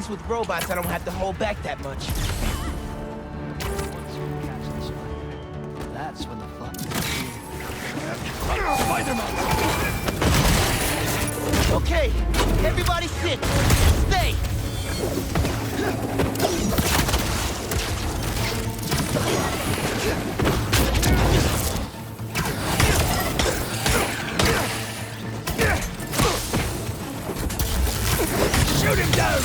least with robots, I don't have to hold back that much. That's when the fun. Spider-Man! Okay, everybody sit. Stay. Shoot him down!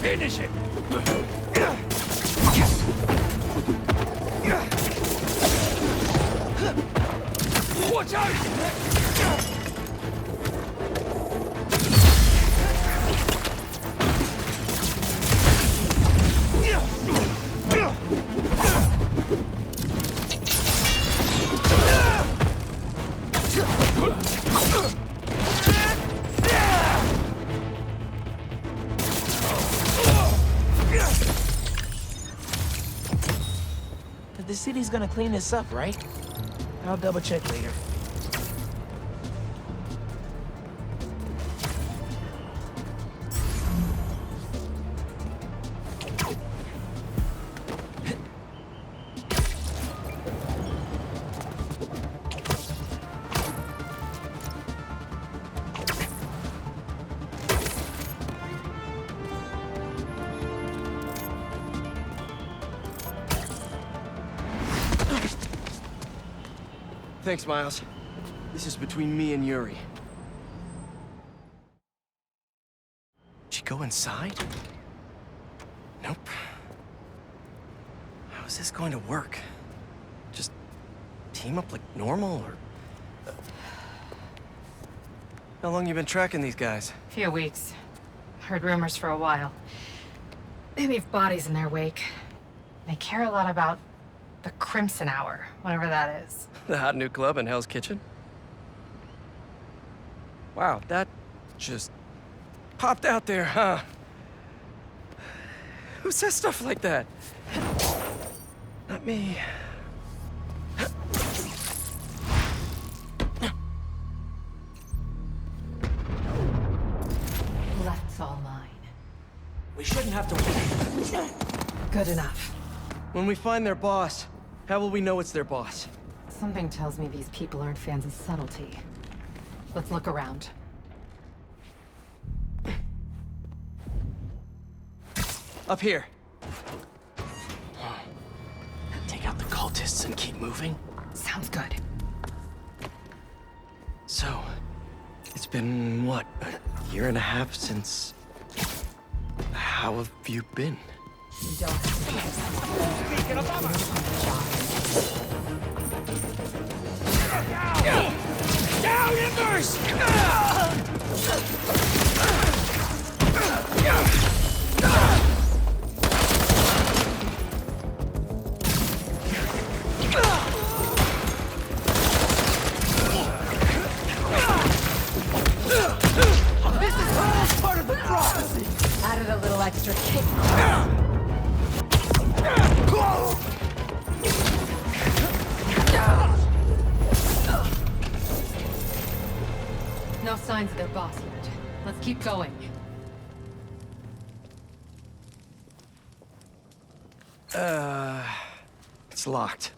Finish it! Watch out! The city's gonna clean this up, right? I'll double check later. Thanks, Miles. This is between me and Yuri. Did she go inside? Nope. How is this going to work? Just team up like normal, or... How long you been tracking these guys? Few weeks. Heard rumors for a while. They leave bodies in their wake. They care a lot about the Crimson Hour, whatever that is. The hot new club in Hell's Kitchen? Wow, that just popped out there, huh? Who says stuff like that? Not me. That's all mine. We shouldn't have to wait. Good enough. When we find their boss, how will we know it's their boss? Something tells me these people aren't fans of subtlety. Let's look around. Up here. Take out the cultists and keep moving? Sounds good. So, it's been, what, a year and a half since... How have you been? You don't have to Down, Embers! This is all part of the prophecy! Added a little extra kick. No signs of their boss yet. Let's keep going. It's locked.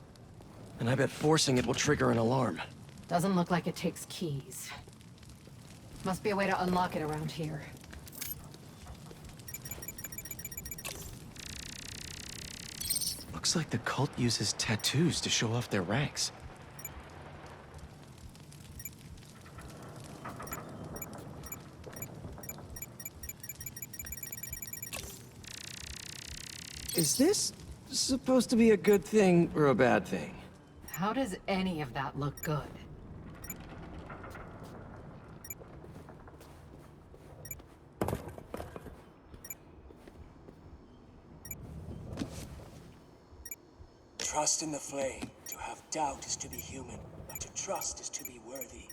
And I bet forcing it will trigger an alarm. Doesn't look like it takes keys. Must be a way to unlock it around here. Looks like the cult uses tattoos to show off their ranks. Is this supposed to be a good thing or a bad thing? How does any of that look good? Trust in the flame to have doubt is to be human, but to trust is to be worthy.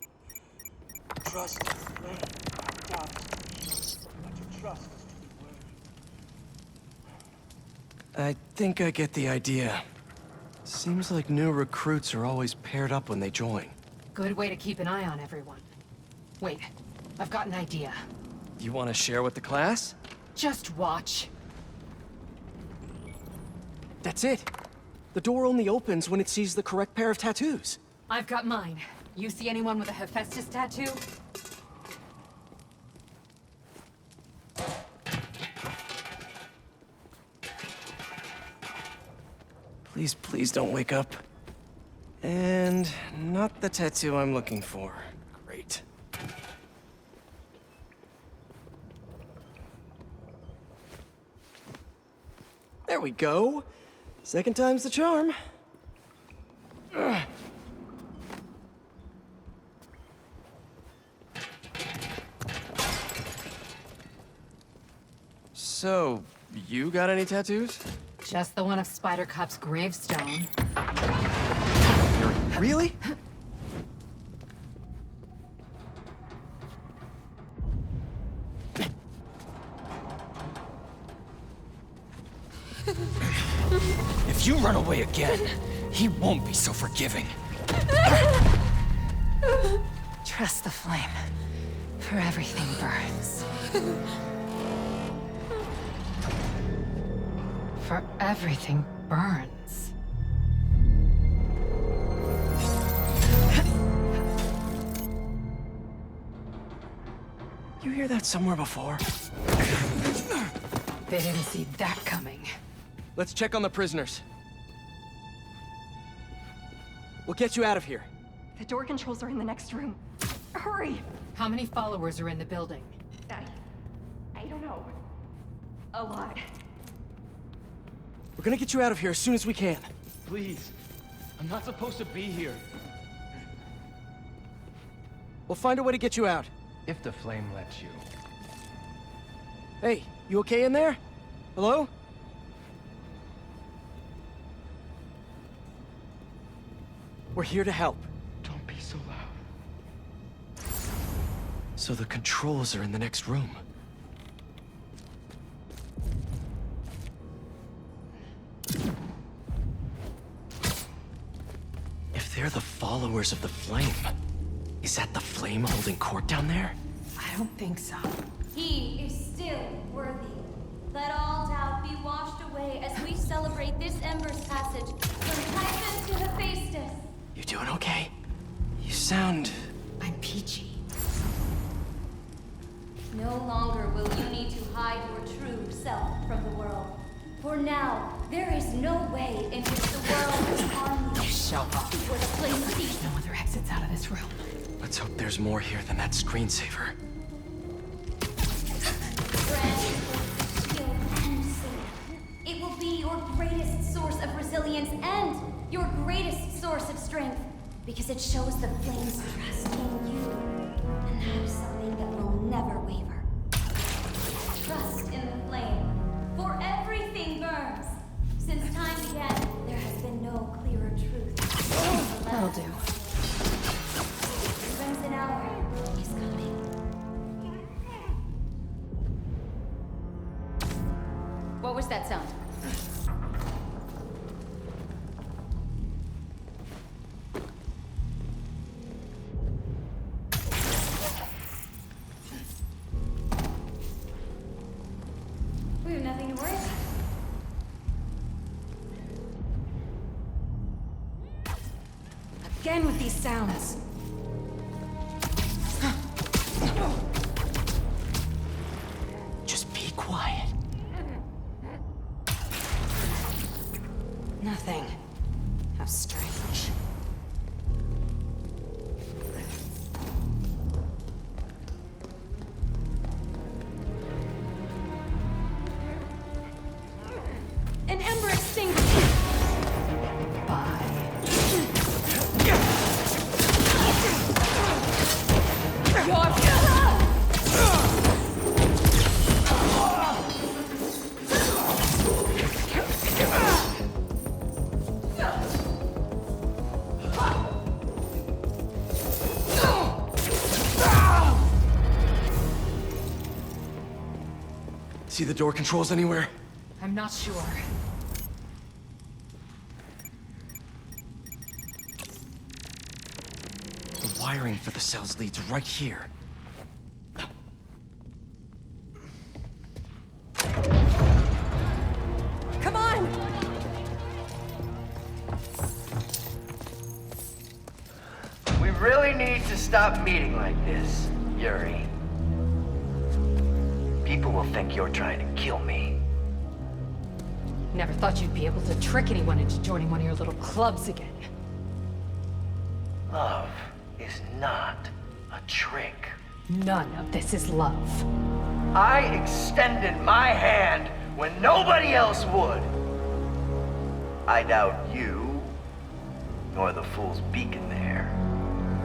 Trust is flame. Doubt is to be human, but to trust is to be worthy. I think I get the idea. Seems like new recruits are always paired up when they join. Good way to keep an eye on everyone. Wait, I've got an idea. You want to share with the class? Just watch. That's it. The door only opens when it sees the correct pair of tattoos. I've got mine. You see anyone with a Hephaestus tattoo? Please, please don't wake up. And not the tattoo I'm looking for. Great. There we go. Second time's the charm. Ugh. So, you got any tattoos? Just the one of Spider Cop's gravestone. Really? If you run away again, he won't be so forgiving. Trust the flame, for everything burns. For everything burns. You hear that somewhere before? They didn't see that coming. Let's check on the prisoners. We'll get you out of here. The door controls are in the next room. Hurry! How many followers are in the building? I don't know. A lot. We're gonna get you out of here as soon as we can. Please. I'm not supposed to be here. We'll find a way to get you out. If the flame lets you. Hey, you okay in there? Hello? We're here to help. Don't be so loud. So the controls are in the next room. If they're the followers of the flame, is that the flame holding court down there? I don't think so. He is still worthy. Let all doubt be washed away as we celebrate this Ember's passage from Titan to Hephaestus. You doing okay? You sound... I'm peachy. No longer will you need to hide your true self from the world. For now, there is no way in which the world is harm you. Show up. Before the flame ceases. No other exits out of this room. Let's hope there's more here than that screensaver. Friend, shield, and safe. It will be your greatest source of resilience and your greatest source of strength. Because it shows the flame's trust in you. And that is something that will never waver. Trust in the flame. For everything burns. Since time began, there has been no clearer truth. That'll do. The crimson hour is coming. What was that sound? We have nothing to worry about. Again with these sounds. Just be quiet. Nothing. How strange. An ember extinguished. Bye. You're See the door controls anywhere? I'm not sure. The wiring for the cells leads right here. Come on! We really need to stop meeting like this, Yuri. People will think you're trying to kill me. Never thought you'd be able to trick anyone into joining one of your little clubs again. Love is not a trick. None of this is love. I extended my hand when nobody else would. I doubt you, nor the fool's beacon there,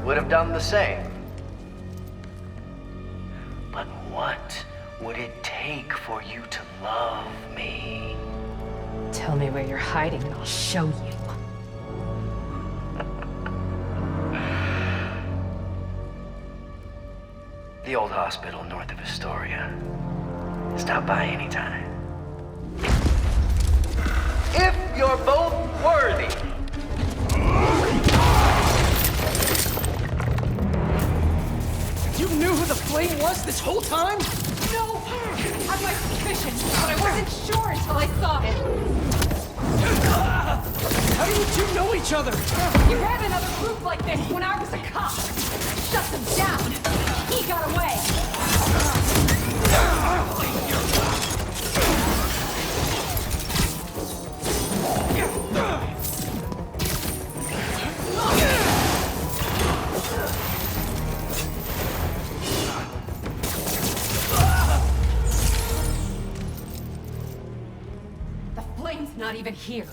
would have done the same. But what would it take for you to love me? Tell me where you're hiding and I'll show you. The old hospital north of Astoria. Stop by anytime. If you're both worthy. You knew who the flame was this whole time? No! I had my suspicions, but I wasn't sure until I saw him. How do you two know each other? You ran another group like this when I was a cop. Shut them down. He got away. The flame's not even here.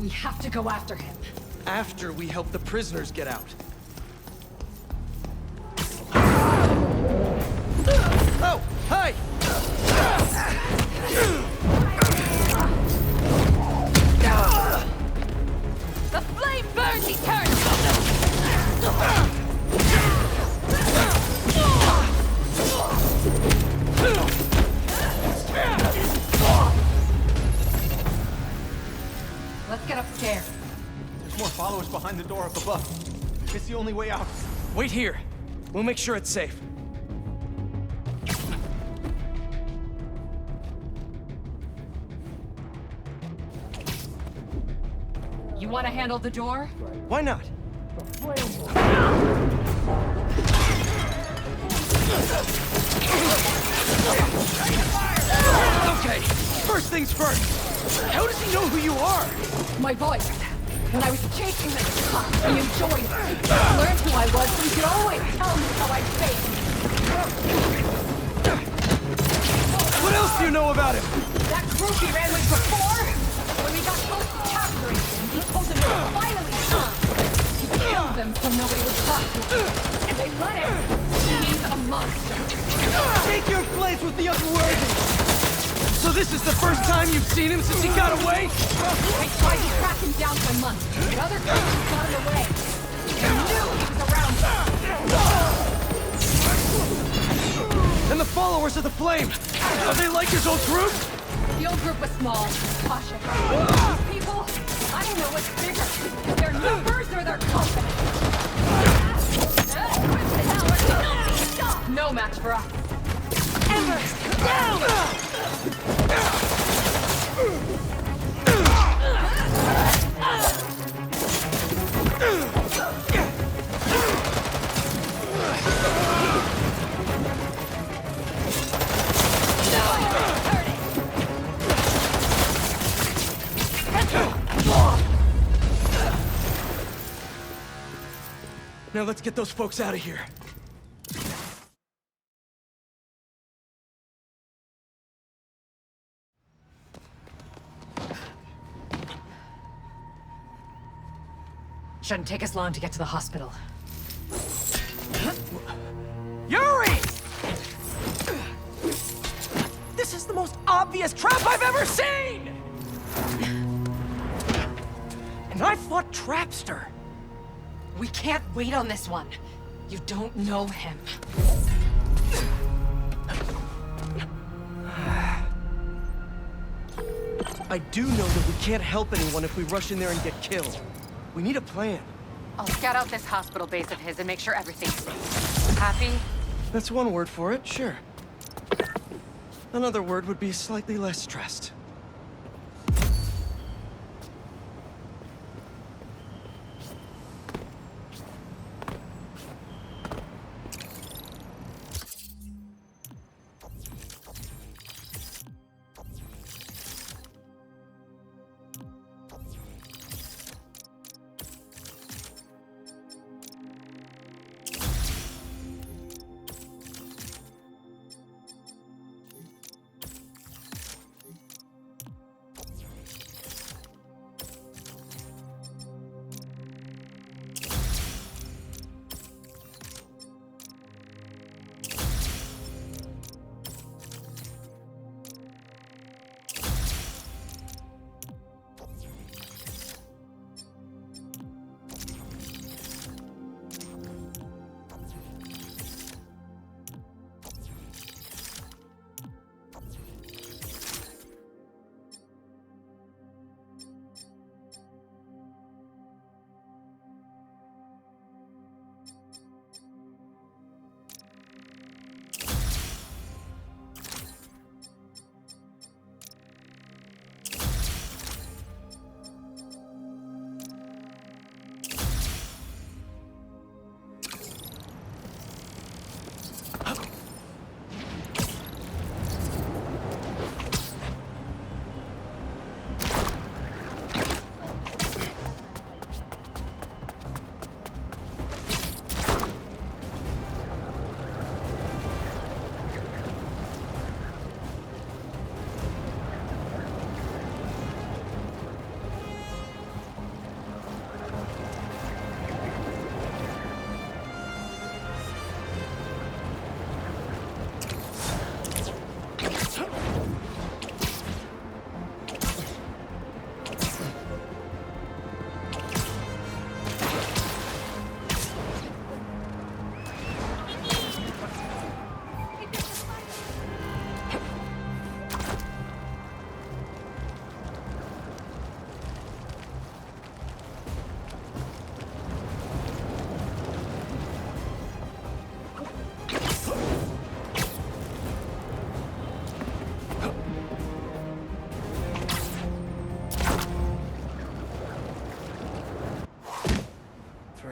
We have to go after him. After we help the prisoners get out. Oh, hi! The flame burns eternally! Let's get upstairs. There's more followers behind the door up above. It's the only way out. Wait here. We'll make sure it's safe. You want to handle the door? Why not? Okay, first things first. How does he know who you are? My voice. When I was chasing the cop, he enjoyed it. I learned who I was, so he could always tell me how I faced. What else do you know about him? That group he ran with before, when we got close to capturing him, he told them it would finally come. He killed them so nobody would talk to him. And they let him. He's a monster. Take your place with the unworthy! So this is the first time you've seen him since he got away? I tried to track him down for months, but other creatures got him away. I knew he was around me. And the followers of the flame, are they like his old group? The old group was small, cautious. These people, I don't know what's bigger. Their numbers or their company. No match for us. Ember, down! Now let's get those folks out of here. Shouldn't take us long to get to the hospital. Yuri! This is the most obvious trap I've ever seen! And I fought Trapster. We can't wait on this one. You don't know him. I do know that we can't help anyone if we rush in there and get killed. We need a plan. I'll scout out this hospital base of his and make sure everything's safe. Happy? That's one word for it, sure. Another word would be slightly less stressed.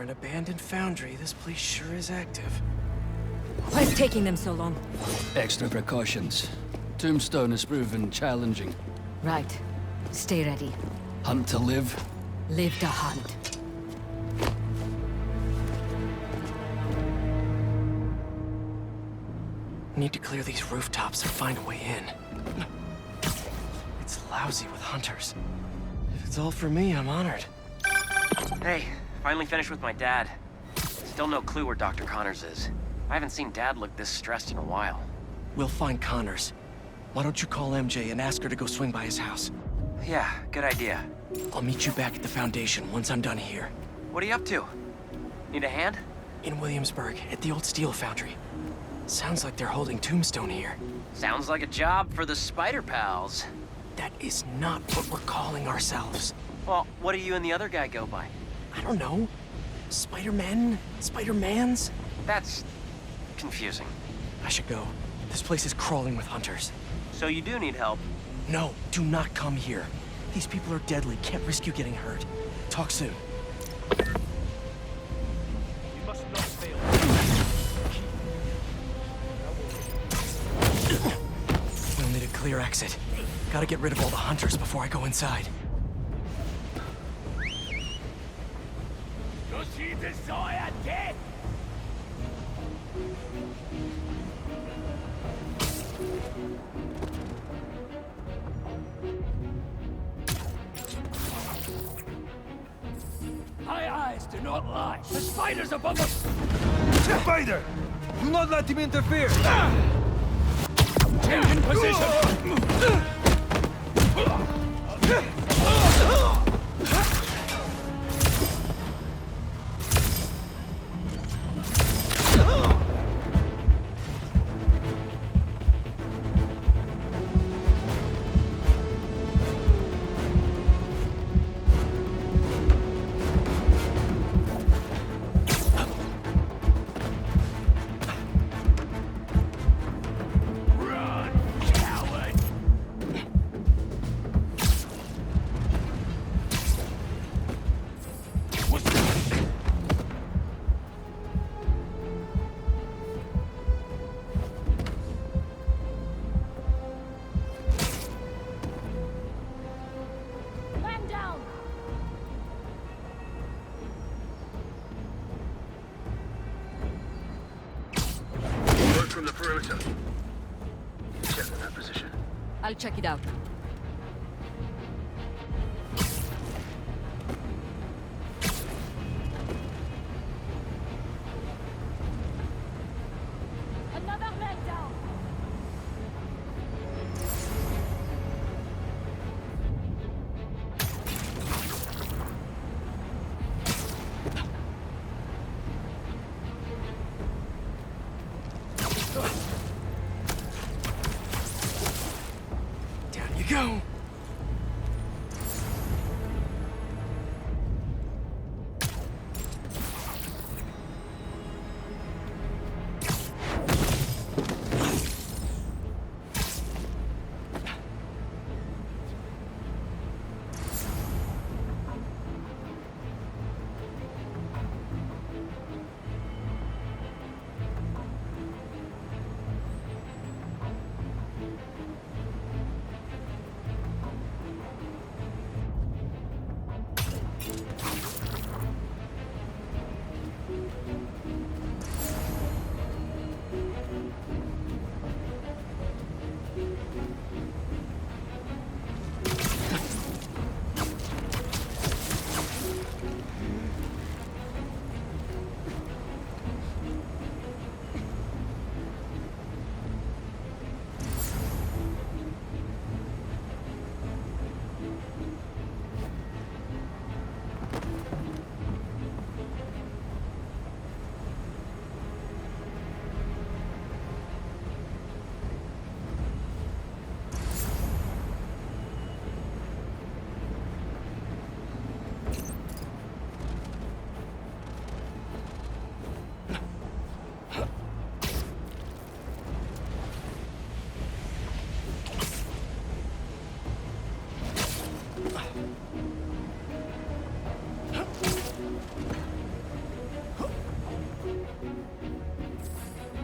An abandoned foundry, this place sure is active. What's taking them so long? Extra precautions. Tombstone has proven challenging. Right. Stay ready. Hunt to live. Live to hunt. Need to clear these rooftops and find a way in. It's lousy with hunters. If it's all for me, I'm honored. Hey, finally finished with my dad. Still no clue where Dr. Connors is. I haven't seen Dad look this stressed in a while. We'll find Connors. Why don't you call MJ and ask her to go swing by his house? Yeah, good idea. I'll meet you back at the Foundation once I'm done here. What are you up to? Need a hand? In Williamsburg, at the old steel foundry. Sounds like they're holding Tombstone here. Sounds like a job for the Spider Pals. That is not what we're calling ourselves. Well, what do you and the other guy go by? I don't know. Spider-Men? Spider-Mans? That's confusing. I should go. This place is crawling with hunters. So you do need help? No, do not come here. These people are deadly. Can't risk you getting hurt. Talk soon. You must not fail. We'll need a clear exit. Gotta get rid of all the hunters before I go inside. Does he desire death? My eyes do not lie. The spider's above us. Spider! Do not let him interfere! Change in position. perimeter. Check on that position. I'll check it out. Another man down. Down you go.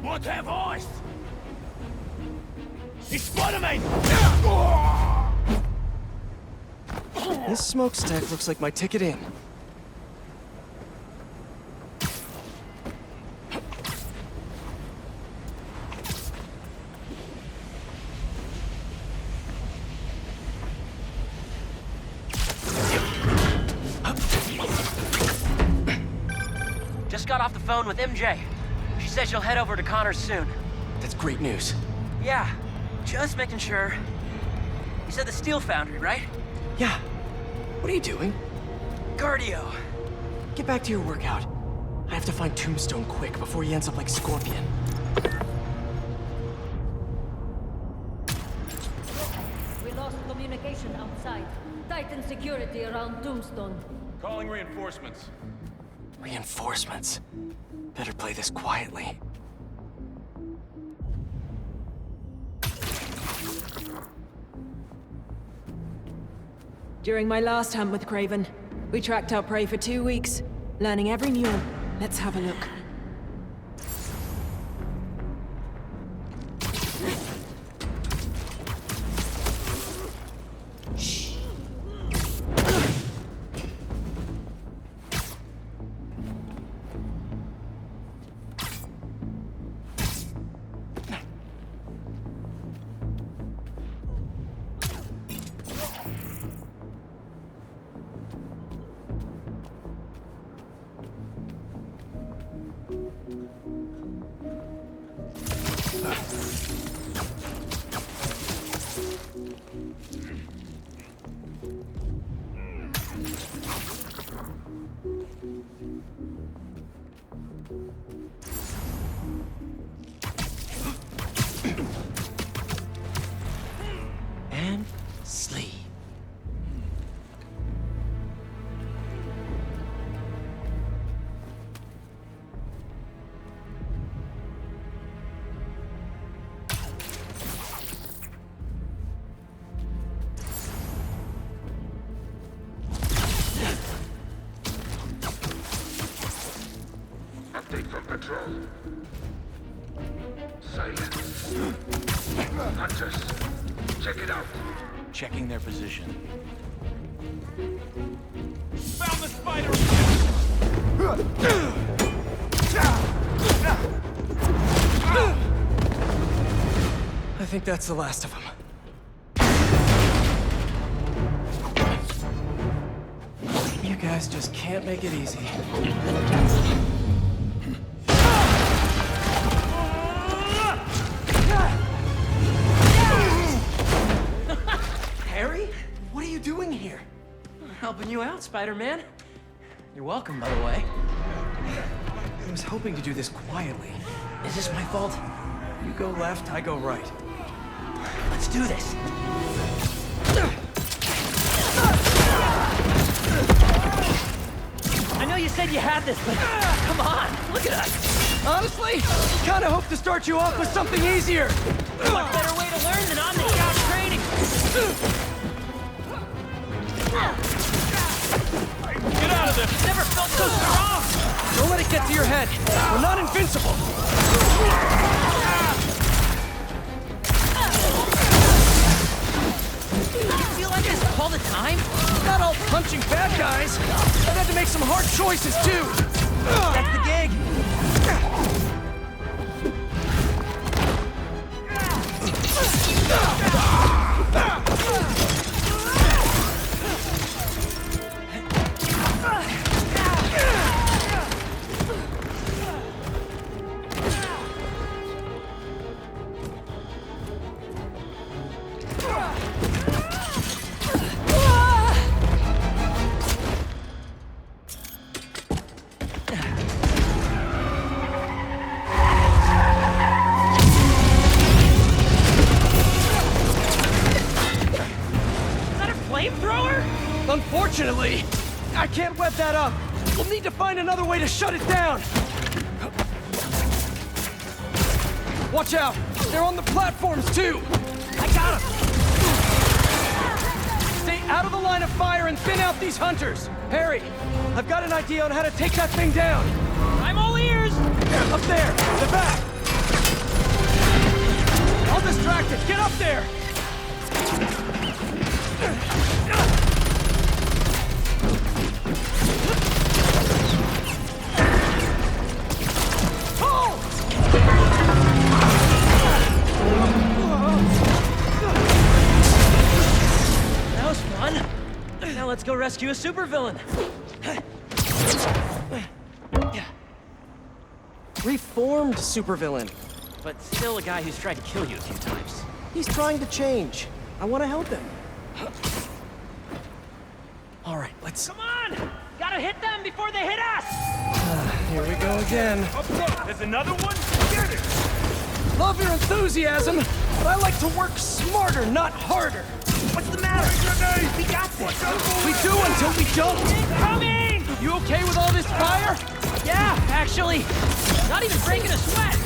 What have voice? It's Spider-Man! This smokestack looks like my ticket in. Just got off the phone with MJ. She said she'll head over to Connor's soon. That's great news. Yeah, just making sure. You said the steel foundry, right? Yeah. What are you doing? Cardio. Get back to your workout. I have to find Tombstone quick before he ends up like Scorpion. We lost communication outside. Tighten security around Tombstone. Calling reinforcements. Reinforcements. Better play this quietly. During my last hunt with Craven, we tracked our prey for 2 weeks, learning every mule. Let's have a look. And sleep. Update from patrol. Silence. Hunters, check it out. Checking their position. Found the spider! think that's the last of them. You guys just can't make it easy. Harry? What are you doing here? Helping you out, Spider-Man. You're welcome, by the way. I was hoping to do this quietly. Is this my fault? You go left, I go right. Let's do this. I know you said you had this, but come on, look at us. Honestly, kind of hope to start you off with something easier. What better way to learn than on-the-job training? Get out of there! Never felt so strong! Don't let it get to your head. We're not invincible. You feel like this all the time? Not all punching bad guys. I've had to make some hard choices, too. That's the gig. Unfortunately, I can't web that up. We'll need to find another way to shut it down. Watch out! They're on the platforms, too! I got them! Stay out of the line of fire and thin out these hunters! Harry, I've got an idea on how to take that thing down! I'm all ears! Up there! The back! I'll distract it! Get up there! Now let's go rescue a supervillain. Reformed supervillain. But still a guy who's tried to kill you a few times. He's trying to change. I want to help him. All right, let's... Come on! Gotta hit them before they hit us! Here we go again. There's another one? Get it! Love your enthusiasm, but I like to work smarter, not harder. What's the matter? We got this! We do until we don't! Coming! You okay with all this fire? Yeah, actually. Not even breaking a sweat!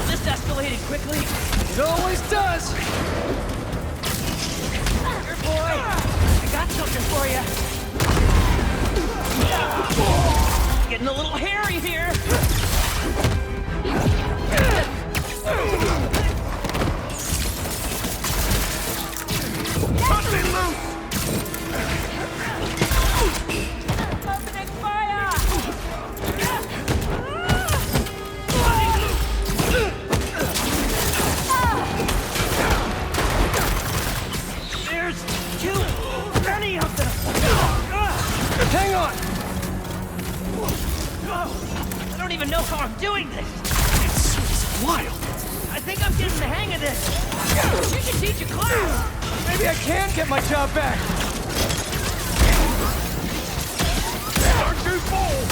This escalated quickly. It always does! Here, boy! I got something for you! Getting a little hairy here! Cut me loose! Opening fire! There's too many of them! Hang on! I don't even know how I'm doing this! It's wild! I think I'm getting the hang of this! You should teach a class! Maybe I can get my job back! You're too bold!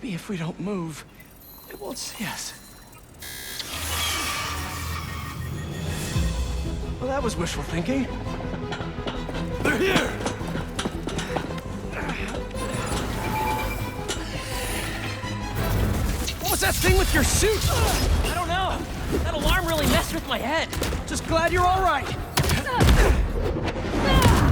Maybe if we don't move, it won't see us. Well, that was wishful thinking. They're here! What was that thing with your suit? I don't know. That alarm really messed with my head. Just glad you're all right.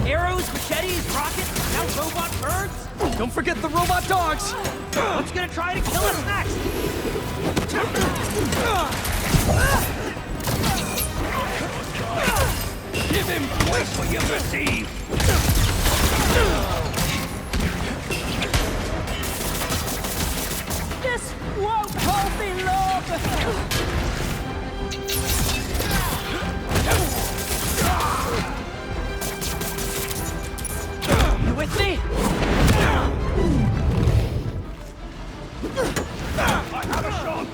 Arrows, machetes, rockets, now robot birds. Don't forget the robot dogs. What's gonna try to kill us next? Give him twice what you receive! This won't hold me long! You with me? I have a shot!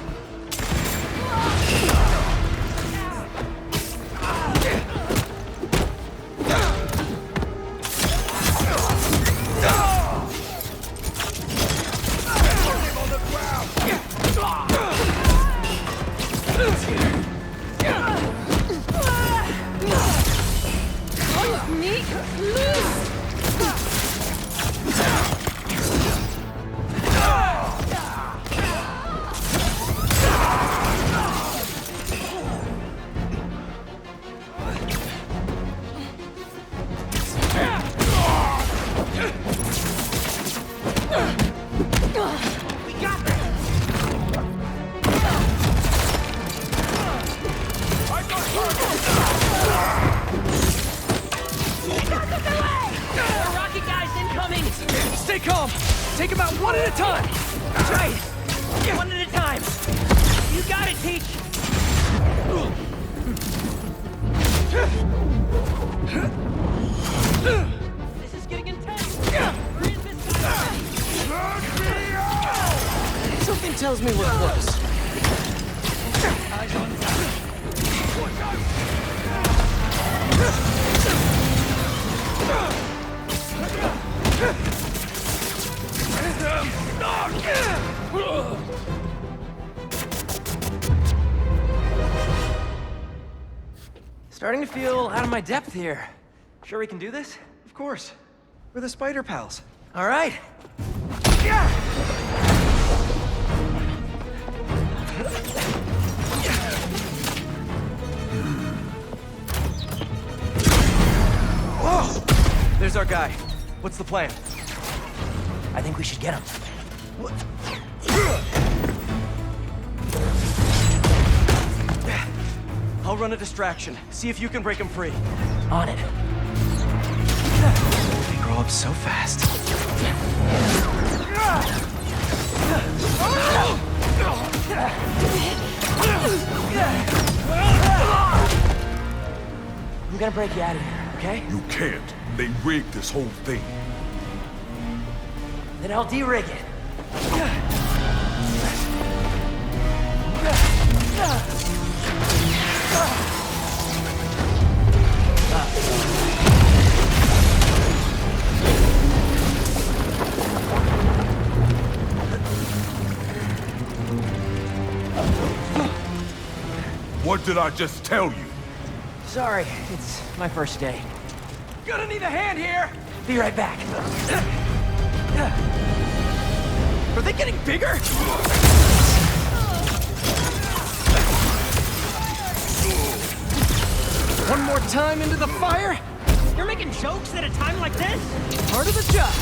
Stay calm! Take him out one at a time! That's right! One at a time! You got it, Teach! This is getting intense! Where is this guy? Something tells me we're close. Eyes on top. Starting to feel out of my depth here. Sure we can do this? Of course. We're the spider pals. All right. Whoa! There's our guy. What's the plan? I think we should get him. What? I'll run a distraction. See if you can break him free. On it. They grow up so fast. I'm gonna break you out of here, okay? You can't. They rigged this whole thing. Then I'll de-rig it. What did I just tell you? Sorry, it's my first day. Gonna need a hand here! Be right back. Are they getting bigger? One more time into the fire? You're making jokes at a time like this? Part of the job.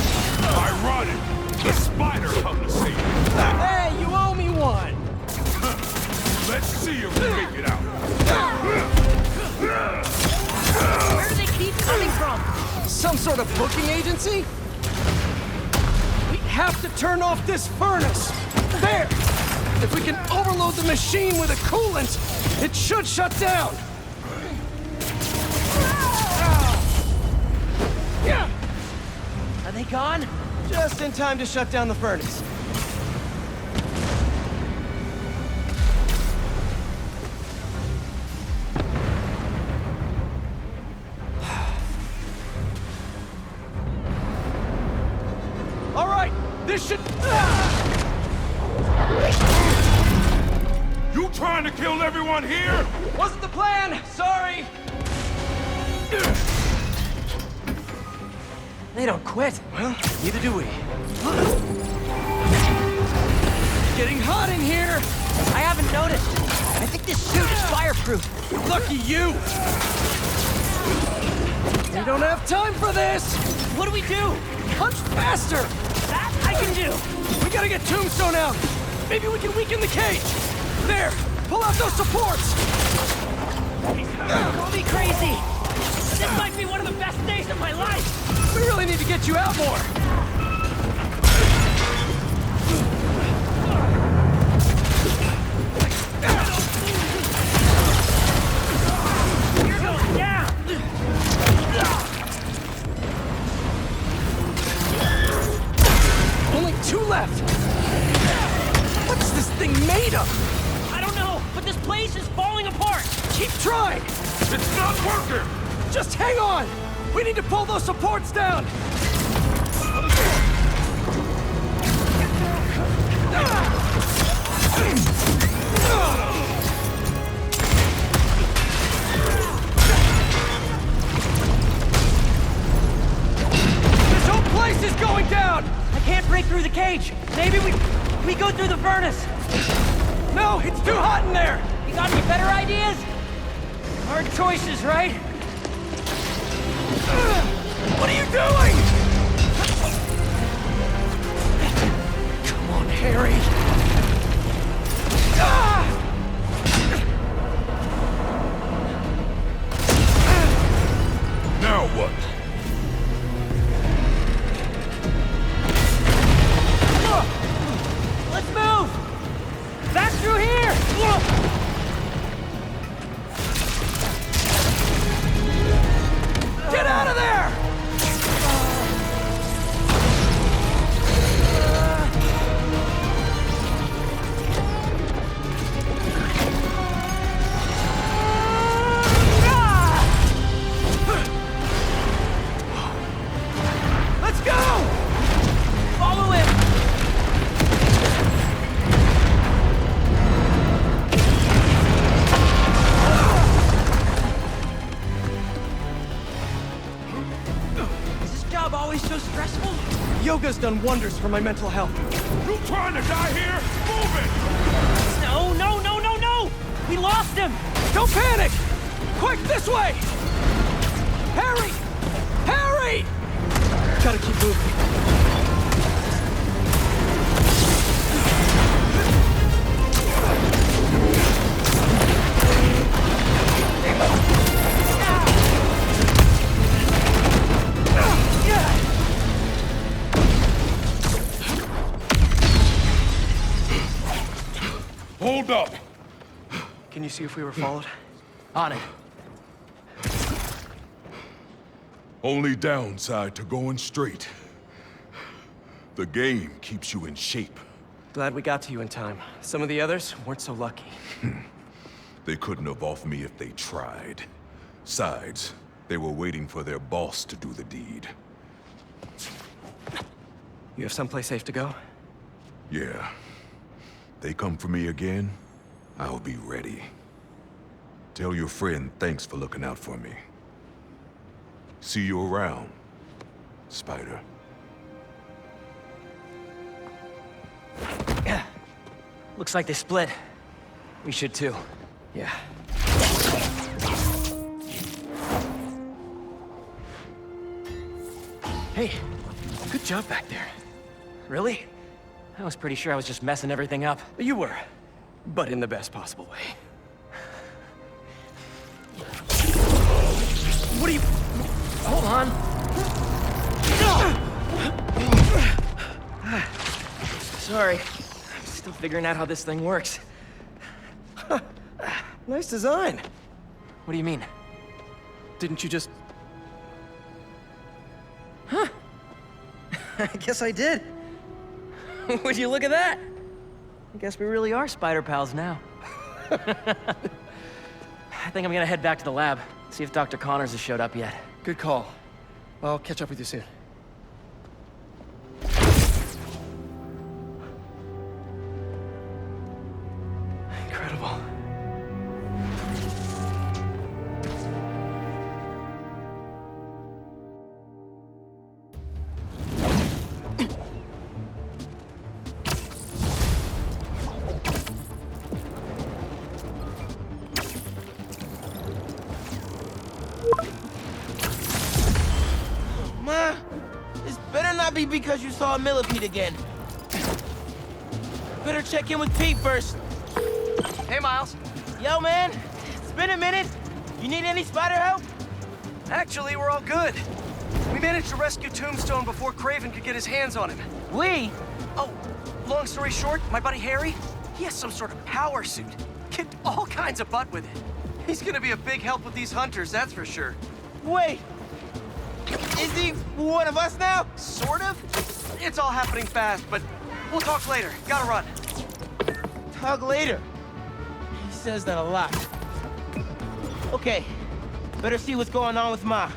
Ironic. The spider come to see you. Hey, you owe me one. Let's see if we make it out. Where do they keep coming from? Some sort of booking agency? We have to turn off this furnace. There! If we can overload the machine with a coolant, it should shut down. Are they gone? Just in time to shut down the furnace. All right, this should... trying to kill everyone here? Wasn't the plan! Sorry! They don't quit. Well, neither do we. Getting hot in here! I haven't noticed. I think this suit is fireproof. Lucky you! We don't have time for this! What do we do? Punch faster! That I can do. We gotta get Tombstone out! Maybe we can weaken the cage! There! Pull out those supports! Call me crazy. This might be one of the best days of my life. We really need to get you out more! You're going down. Only 2 left! What's this thing made of? I don't know, but this place is falling apart. Keep trying! It's not working! Just hang on! We need to pull those supports down! This whole place is going down! I can't break through the cage. Maybe we go through the furnace. No, it's too hot in there! You got any better ideas? Hard choices, right? What are you doing? Come on, Harry. Now what? Let's move! Back through here! Get out of there! Let's go! Follow him! Is this job always so stressful? Yoga's done wonders for my mental health. You trying to die here? Move it! No, no, no, no, no! We lost him! Don't panic! Quick, this way! Harry! Harry! Gotta keep moving. Hold up! Can you see if we were followed? On it. Only downside to going straight. The game keeps you in shape. Glad we got to you in time. Some of the others weren't so lucky. They couldn't have off me if they tried. Besides, they were waiting for their boss to do the deed. You have someplace safe to go? Yeah. They come for me again, I'll be ready. Tell your friend thanks for looking out for me. See you around, Spider. Looks like they split. We should too. Yeah. Hey, good job back there. Really? I was pretty sure I was just messing everything up. You were, but in the best possible way. What are you... Hold on. Sorry. I'm still figuring out how this thing works. Nice design. What do you mean? Didn't you just... Huh? I guess I did. Would you look at that? I guess we really are spider pals now. I think I'm gonna head back to the lab, see if Dr. Connors has showed up yet. Good call. I'll catch up with you soon. Incredible. be because you saw a millipede again. Better check in with Pete first. Hey, Miles. Yo, man. It's been a minute. You need any spider help? Actually, we're all good. We managed to rescue Tombstone before Craven could get his hands on him. We? Oh, long story short, my buddy Harry, he has some sort of power suit. Kicked all kinds of butt with it. He's gonna be a big help with these hunters, that's for sure. Wait. Is he one of us now? Sort of? It's all happening fast, but we'll talk later. Gotta run. Talk later. He says that a lot. Okay. Better see what's going on with Ma.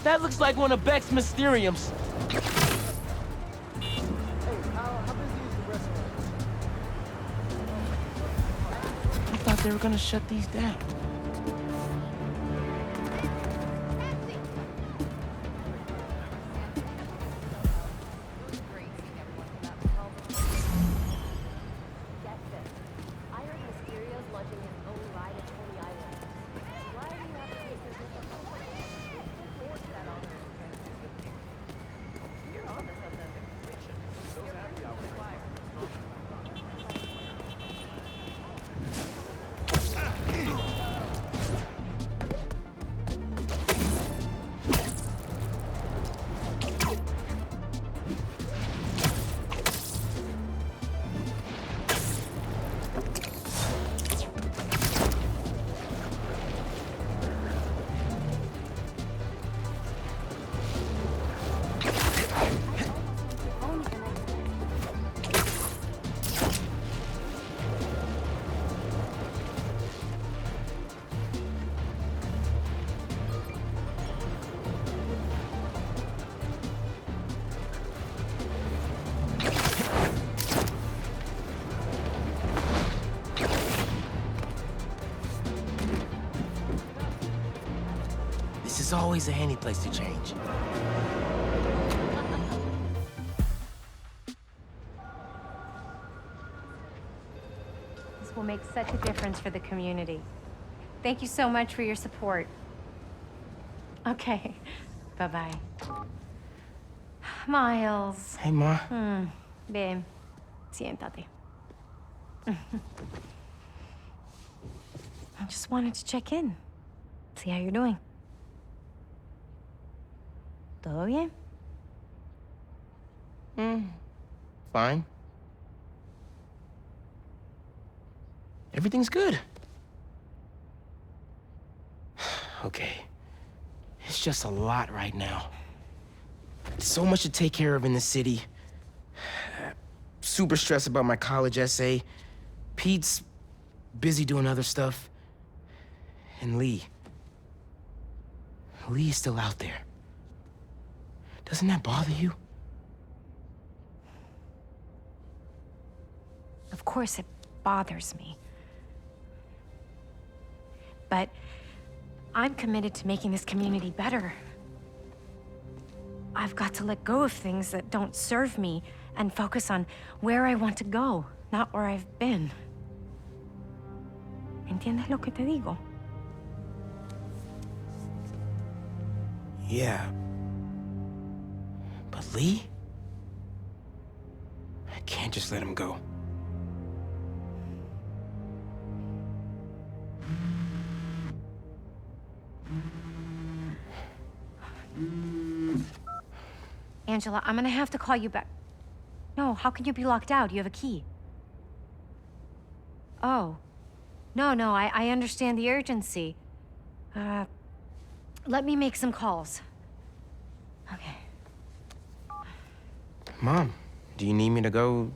That looks like one of Beck's Mysteriums. Hey, how busy is the restaurant? I thought they were gonna shut these down. This is always a handy place to change. This will make such a difference for the community. Thank you so much for your support. Okay, bye-bye. Miles. Hey, Ma. Ven, siéntate. I just wanted to check in. See how you're doing. ¿Todo bien? Fine. Everything's good. Okay. It's just a lot right now. So much to take care of in the city. Super stressed about my college essay. Pete's busy doing other stuff. And Lee. Lee's still out there. Doesn't that bother you? Of course it bothers me. But I'm committed to making this community better. I've got to let go of things that don't serve me and focus on where I want to go, not where I've been. ¿Entiendes lo que te digo? Yeah. But Lee? I can't just let him go. Angela, I'm gonna have to call you back. No, how can you be locked out? You have a key. Oh. No, I understand the urgency. Let me make some calls. Okay. Mom, do you need me to go?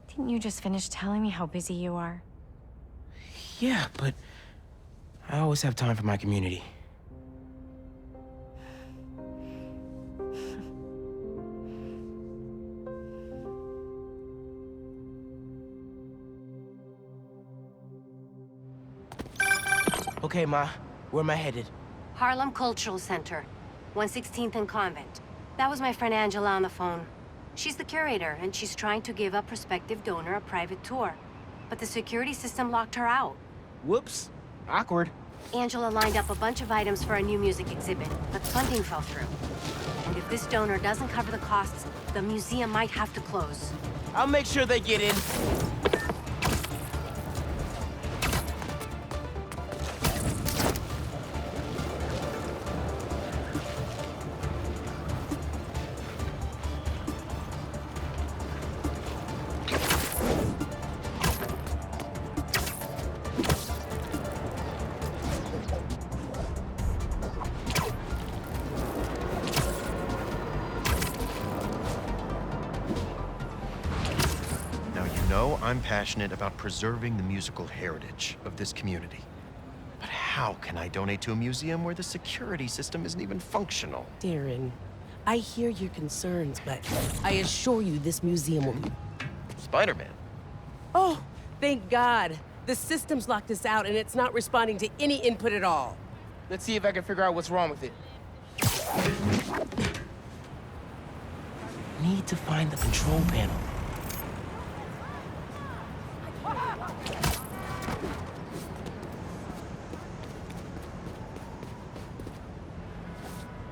Didn't you just finish telling me how busy you are? Yeah, but I always have time for my community. Okay, Ma. Where am I headed? Harlem Cultural Center, 116th and Convent. That was my friend Angela on the phone. She's the curator, and she's trying to give a prospective donor a private tour. But the security system locked her out. Whoops. Awkward. Angela lined up a bunch of items for a new music exhibit, but funding fell through. And if this donor doesn't cover the costs, the museum might have to close. I'll make sure they get in. I'm passionate about preserving the musical heritage of this community. But how can I donate to a museum where the security system isn't even functional? Darren, I hear your concerns, but I assure you this museum will be... Spider-Man? Oh, thank God. The system's locked us out and it's not responding to any input at all. Let's see if I can figure out what's wrong with it. Need to find the control panel.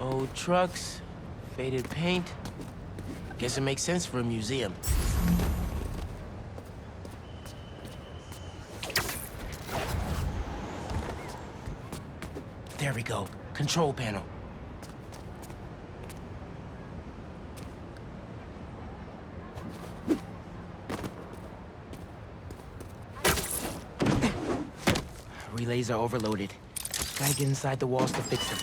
Old trucks, faded paint. Guess it makes sense for a museum. There we go. Control panel. Relays are overloaded. Gotta get inside the walls to fix them.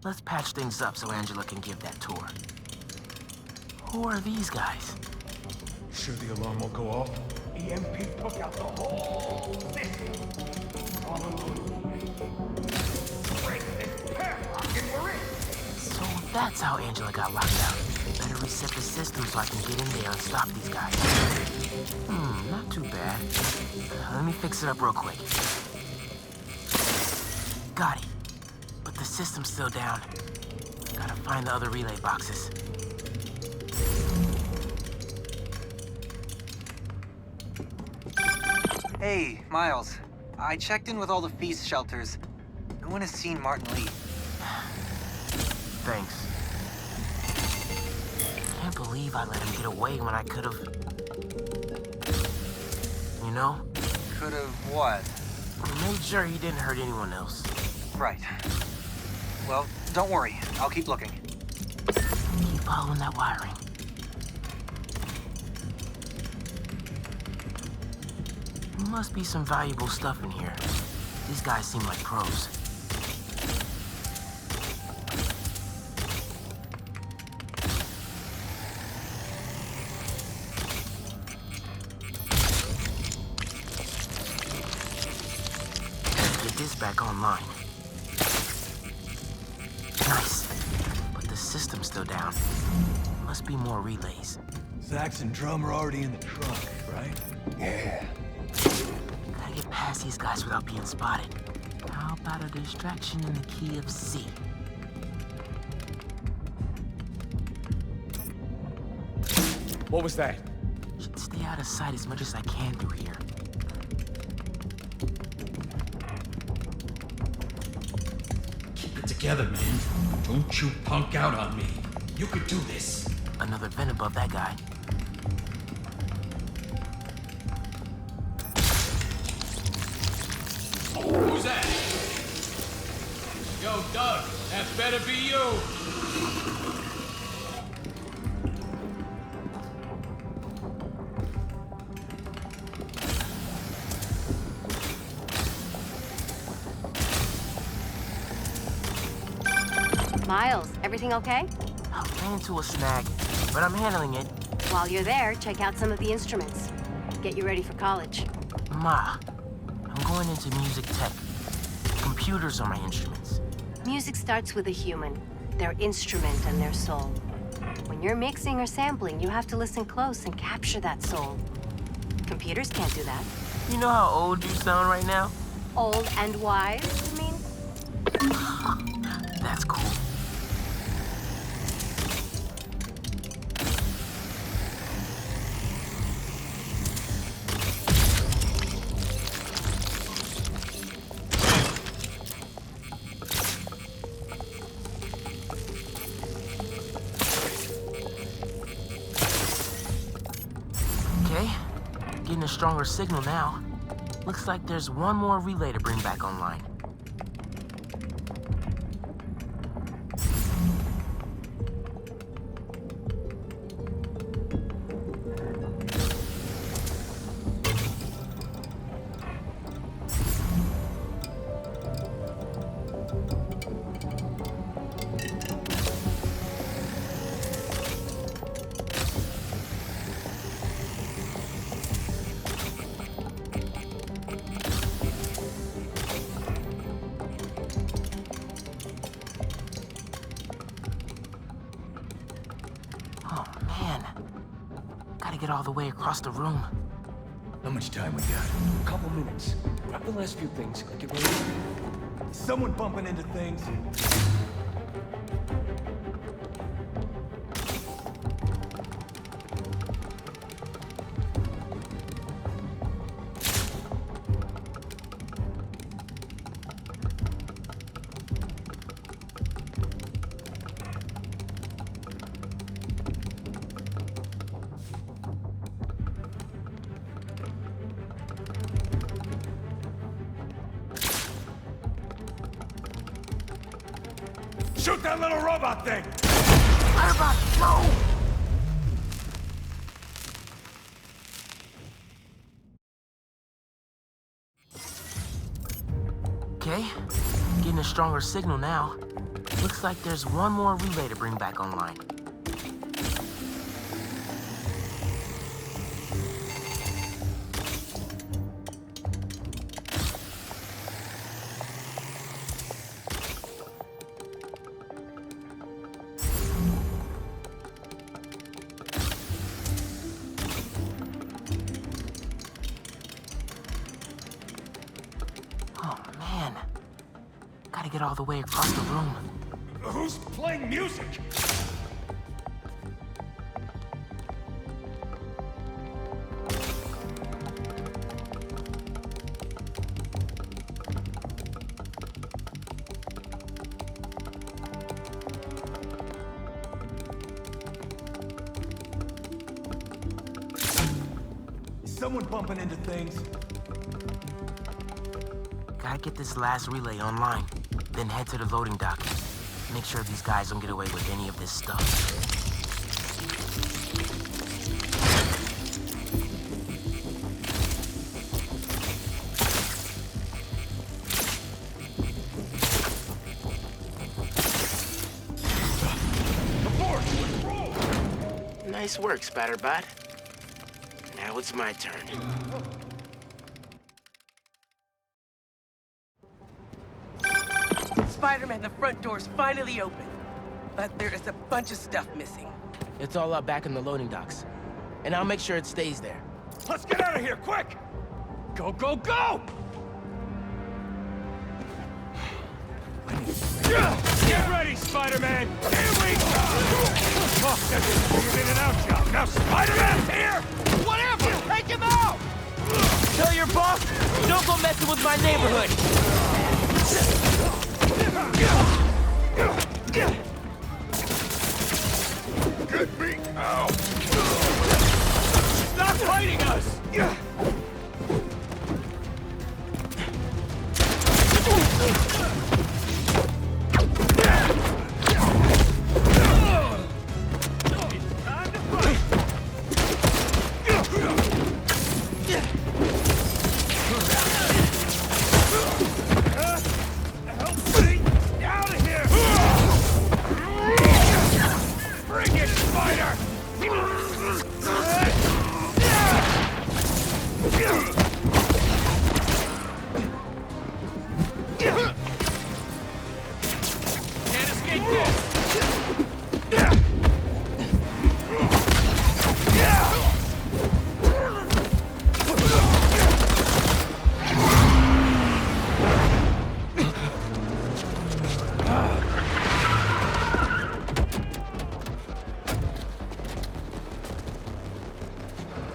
Let's patch things up so Angela can give that tour. Who are these guys? Sure the alarm won't go off? EMP took out the whole system. So that's how Angela got locked out. Better reset the system so I can get in there and stop these guys. Not too bad. Let me fix it up real quick. Got it. But the system's still down. Gotta find the other relay boxes. Hey, Miles. I checked in with all the feast shelters. No one has seen Martin leave. Thanks. Can't believe I let him get away when I could've... You know? Could've what? I made sure he didn't hurt anyone else. Right. Well, don't worry. I'll keep looking. Keep following that wiring. Must be some valuable stuff in here. These guys seem like pros. Get this back online. Nice. But the system's still down. Must be more relays. Sax and drum are already in the truck, right? Yeah. Gotta get past these guys without being spotted. How about a distraction in the key of C? What was that? Should stay out of sight as much as I can through here. Keep it together, man. Don't you punk out on me. You could do this. Another vent above that guy. Who's that? Yo, Doug, that better be you. Miles, everything okay? I ran into a snag, but I'm handling it. While you're there, check out some of the instruments. Get you ready for college. Ma, I'm going into music tech. Computers are my instruments. Music starts with a human, their instrument and their soul. When you're mixing or sampling, you have to listen close and capture that soul. Computers can't do that. You know how old you sound right now? Old and wise, you mean? That's cool. Okay, getting a stronger signal now. Looks like there's one more relay to bring back online. Oh, man. Gotta get all the way across the room. How much time we got? A couple minutes. Grab the last few things. Get ready. Someone bumping into things? Shoot that little robot thing! Firebot, go! Okay, getting a stronger signal now. Looks like there's one more relay to bring back online. Oh, man. Gotta get all the way across the room. Who's playing music? Is someone bumping into things? Gotta get this last relay online, then head to the loading dock. Make sure these guys don't get away with any of this stuff. Nice work, Spatterbot. Now it's my turn. Spider-Man, the front door's finally open. But there is a bunch of stuff missing. It's all up back in the loading docks. And I'll make sure it stays there. Let's get out of here, quick! Go, go, go! Get ready, Spider-Man! Here we go! Oh, that's just an in and out job. Now Spider-Man's here! Whatever! Take him out! Tell your boss, don't go messing with my neighborhood! Get me out! Stop fighting us!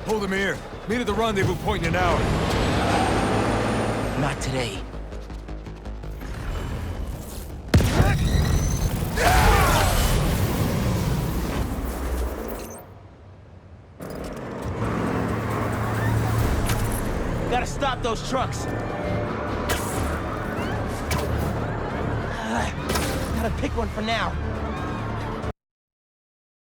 Hold him here. Meet at the rendezvous point in an hour. Not today. Gotta stop those trucks. Gotta pick one for now.